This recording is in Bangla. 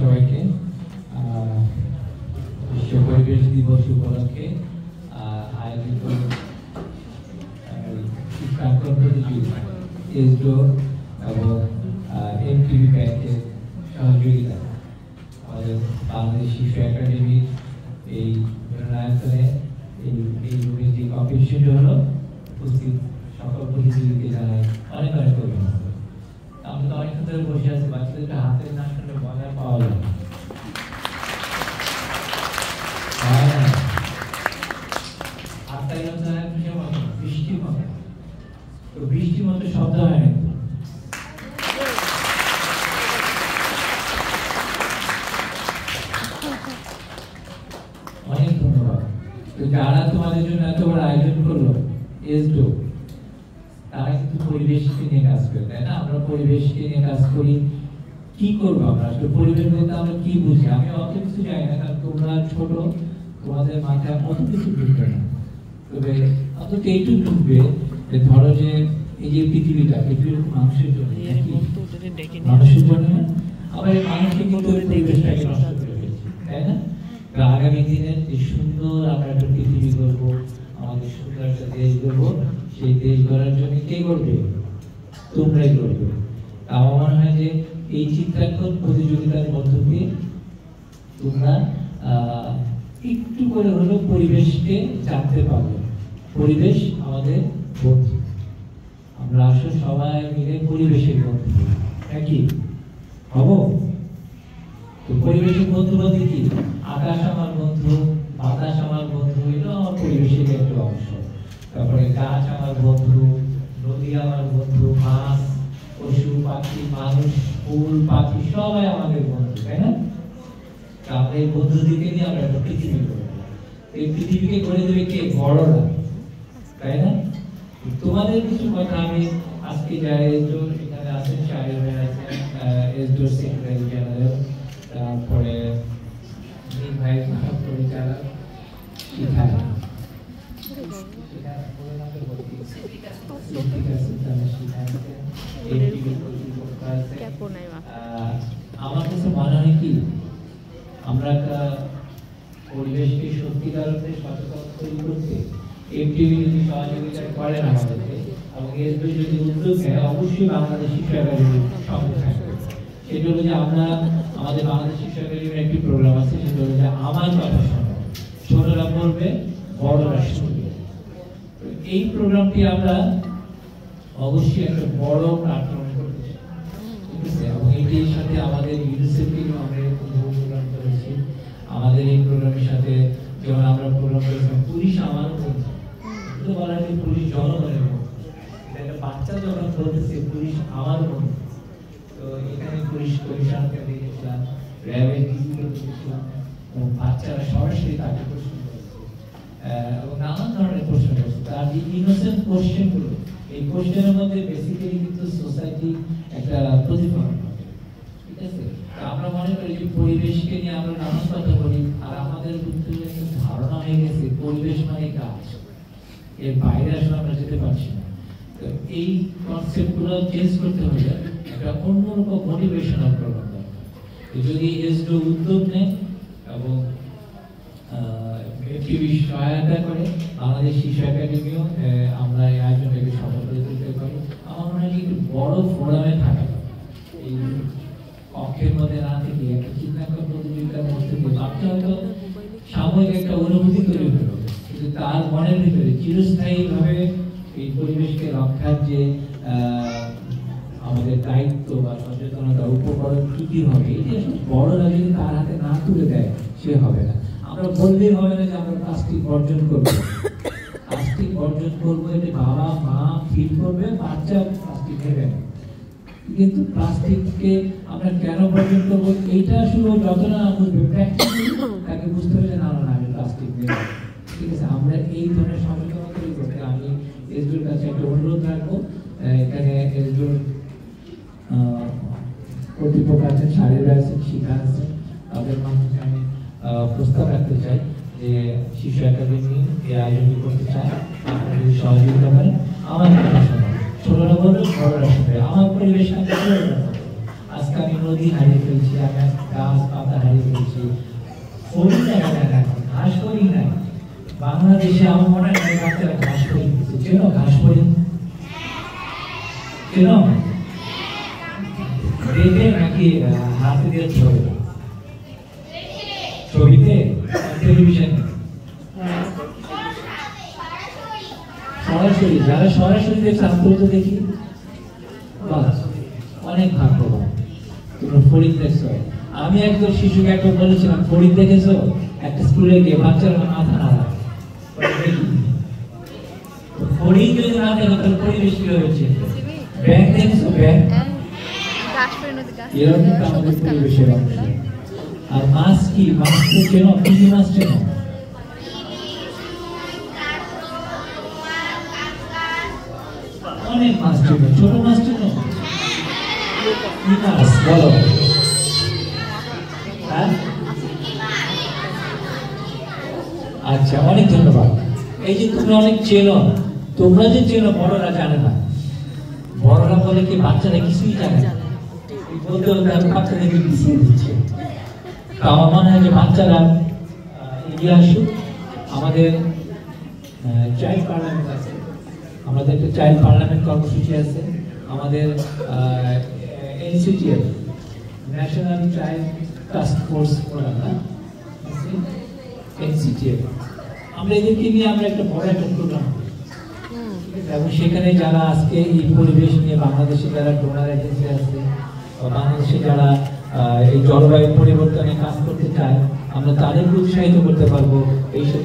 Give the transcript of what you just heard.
সবাইকে বিশ্ব পরিবেশ দিবস উপলক্ষে আয়োজিত শিক্ষাঙ্কন প্রতিযোগিতা এসডো এবং এমটিভি ব্যাংকের সহযোগিতা আমাদের বাংলাদেশ শিশু একাডেমির এই মিলনায়তনে এই রুমের যে কম্পিটিশন হলো উপস্থিত সকল প্রতিযোগীকে জানাই অনেক অনেক অভিনন্দন। আমরা তো অনেক ধরে বসে আছি, বাচ্চাদেরকে হাতের না শুনলে মজা পাওয়া যায় না। বৃষ্টির মতো, তো বৃষ্টির মতো শব্দ হয় না। অনেক ধন্যবাদ। তো যারা তোমাদের জন্য এত বড় আয়োজন করলো এসডো, তারা কিন্তু পরিবেশকে নিয়ে কাজ করে, তাই না? আমরা পরিবেশকে নিয়ে কাজ করি। কি করবো আমরা আসলে পরিবেশ বলতে আমরা কি বুঝি? আমি অত কিছু জানি না, কারণ তোমরা ছোট, তোমাদের মাথায় অত কিছু ঢুকবে না। তবে অন্তত এইটুকু ঢুকবে যে ধরো যে এই যে পৃথিবীটা, পৃথিবীর মানুষের জন্য, মানুষের জন্য আবার এই মানুষকে কিন্তু পরিবেশটাকে নষ্ট করে ফেলছি, তাই না? আগামী দিনের যে সুন্দর আমরা একটা পৃথিবী করবো, আমাদের সুন্দর একটা দেশ করবো, সেই দেশ গড়ার জন্য কে করবে? তোমরাই করবে। আমার মনে হয় যে এই চিত্রাঙ্কন প্রতিযোগিতার মধ্য দিয়ে তোমরা একটু করে হলেও পরিবেশকে জানতে পারবে। পরিবেশ আমাদের বন্ধু, আমরা আসলে সবাই মিলে পরিবেশের বন্ধু, নাকি হব? তো পরিবেশের বন্ধু বলতে কি? আকাশ আমার বন্ধু, বাতাস আমার বন্ধু, এটা আমার পরিবেশের একটা অংশ। তারপরে গাছ আমার বন্ধু, নদী আমার বন্ধু, মাছ, পশু পাখি, মানুষ, ফুল পাখি সবাই আমাদের বন্ধু, তাই না? আমরা এই বন্ধুদেরকে নিয়ে আমরা একটা পৃথিবী করবো। এই পৃথিবীকে করে দেবে কে? বড়রা, তাই না? তোমাদের কিছু কথা আমি আজকে যারা এসডোর এখানে আছেন, শাহির ভাই আছেন, এসডোর সেক্রেটারি জেনারেল, তারপরে ভাই যারা শিখায় আমার কাছে মনে হয় কি, আমরা একটা পরিবেশকে সত্যিকার অর্থে সচেতন তৈরি করতে এমটিভি যদি সহযোগিতা করেন আমাদেরকে এবং এসডো যদি উদ্যোগ নেয়, অবশ্যই বাংলাদেশ শিশু একাডেমির সঙ্গে থাকবে। সেটা হলো যে আমরা আমাদের বাংলাদেশ শিশু একাডেমির একটি প্রোগ্রাম আছে, সেটা হলো যে আমার কথা শোনো, ছোটরা বলবে বড়রা শুনবে। এই প্রোগ্রামটি আমরা অবশ্যই একটা বড় প্ল্যাটফর্মে করতে চাই, ঠিক আছে? এবং এইটির সাথে আমাদের ইউনিসেফের আমরা প্রোগ্রাম করেছি। আমাদের এই প্রোগ্রামের সাথে যেমন আমরা প্রোগ্রাম করেছিলাম পুলিশ আমার বন্ধু, তো বলা হয় পুলিশ জনগণের বন্ধু। এটা একটা বাচ্চা যখন বলতেছে পুলিশ আমার বন্ধু, তো এখানে পুলিশ কমিশনকে দেখেছিলাম, র্যাবের ডিজিকে দেখেছিলাম, এবং বাচ্চারা সরাসরি তাকে প্রশ্ন করেছে এবং নানান ধরনের প্রশ্ন করছে। তার যে ইনোসেন্ট কোশ্চেনগুলো, এই কোশ্চেনের মধ্যে বেসিক্যালি কিন্তু সোসাইটি একটা প্রতিফলন করে, ঠিক আছে? আমরা মনে করি যে পরিবেশকে নিয়ে আমরা নানান কথা বলি, আর আমাদের ধারণা হয়ে গেছে পরিবেশ মানে গাছ, এর বাইরে আসলে আমরা যেতে পারছি না। তো এই কনসেপ্টগুলো চেঞ্জ করতে হলে একটা অন্যরকম মোটিভেশনাল প্রোগ্রাম দরকার। যদি এসডো উদ্যোগ নেয় এবং এমটিভি সহায়তা করে, বাংলাদেশ শিশু একাডেমিও আমরা এই আয়োজনটাকে সফল করে তুলতে পারি। আমার মনে হয় একটু বড় ফোরামে থাকা, এই কক্ষের মধ্যে না থেকে একটা চিত্রাঙ্কন প্রতিযোগিতার মধ্যে দিয়ে বাচ্চা হয়তো সাময়িক একটা অনুভূতি তৈরি হলো, কিন্তু তার মনের ভিতরে চিরস্থায়ীভাবে এই পরিবেশকে রক্ষার যে আমাদের দায়িত্ব বা সচেতনতা উপকরণ কি কি হবে, এটা বড়রা যদি তার হাতে না তুলে দেয়, সে হবে না। আমরা বললেই হবে না যে আমরা প্লাস্টিক বর্জন করবো, প্লাস্টিক বর্জন করবো, এটা বাবা মা ফিল করবে, বাচ্চা প্লাস্টিক নেবে না। কিন্তু প্লাস্টিককে আমরা কেন বর্জন করবো, এইটা আসলে যত না বুঝবে, প্র্যাকটিক্যালি তাকে বুঝতে হবে যে না না আমি প্লাস্টিক নেব, ঠিক আছে? আমরা এই ধরনের সচেতনতা তৈরি করতে আমি এসডোর কাছে একটা অনুরোধ রাখবো। এখানে এসডোর কর্তৃপক্ষ আছেন, শারীরা আছেন, শিখা আছেন, তাদের মাধ্যমে আমি প্রস্তাব রাখতে চাই যে শিশু একাডেমি এই আয়োজন করতে চায়, আপনারা যদি সহযোগিতা করেন। আমার কথা শোনো, ছোটরা বলবে বড়রা শুনবে, আমার পরিবেশ আজকে আমি নদী হারিয়ে ফেলছি, আমি গাছ পাতা হারিয়ে ফেলছি, ফড়িং দেখা যায় না এখন, ঘাস ফড়িং নাই বাংলাদেশে। আমার মনে হয় বাচ্চারা ঘাস ফড়িং দিচ্ছে, চেনো ঘাস ফড়িং? চেনো? দেখে নাকি হাতে দিয়ে ছবি? ছবিতে, টেলিভিশনে? সরাসরি, যারা সরাসরি দেখছে আমি তো দেখি, অনেক ভাগ্যবান। তোমরা ফড়িং দেখছো। আমি একজন শিশুকে একবার বলেছিলাম ফড়িং দেখেছো, একটা স্কুলে গিয়ে বাচ্চারা মাথা নাড়ায়। ফড়িং যদি না দেখো তাহলে পরিবেশ কি হচ্ছে? ব্যাগ দেখেছো? ব্যাগ এরকম কিন্তু আমাদের পরিবেশের অংশ। আর মাছ কি? মাছ তো চেনো? কি কি মাছ চেনো? অনেক মাছ চেনো। ছোট মাছ চেনো? কি মাছ বলো? আচ্ছা, অনেক ধন্যবাদ। এই যে তুমি অনেক চেনো, তোমরা যে চেনো বড়রা জানে না। বড়রা বলে কি বাচ্চারা কিছুই জানে না, বলতে বলতে আমি বাচ্চাদেরকে পিছিয়ে দিচ্ছে। আমার মনে হয় যে বাচ্চারা এগিয়ে আসুক। আমাদের চাইল্ড পার্লামেন্ট আছে, আমাদের একটা চাইল্ড পার্লামেন্ট কর্মসূচি আছে, আমাদের NCTF national child task force program, NCTF, আমরা এদেরকে নিয়ে আমরা একটা বড় একটা প্রোগ্রাম করি। এবং সেখানে যারা আজকে এই পরিবেশ নিয়ে বাংলাদেশে যারা ডোনার এজেন্সি আছে, বাংলাদেশে যারা এই জলবায়ু পরিবর্তনে কাজ করতে চায়, আমরা তাদেরকে উৎসাহিত করতে পারবো এইসব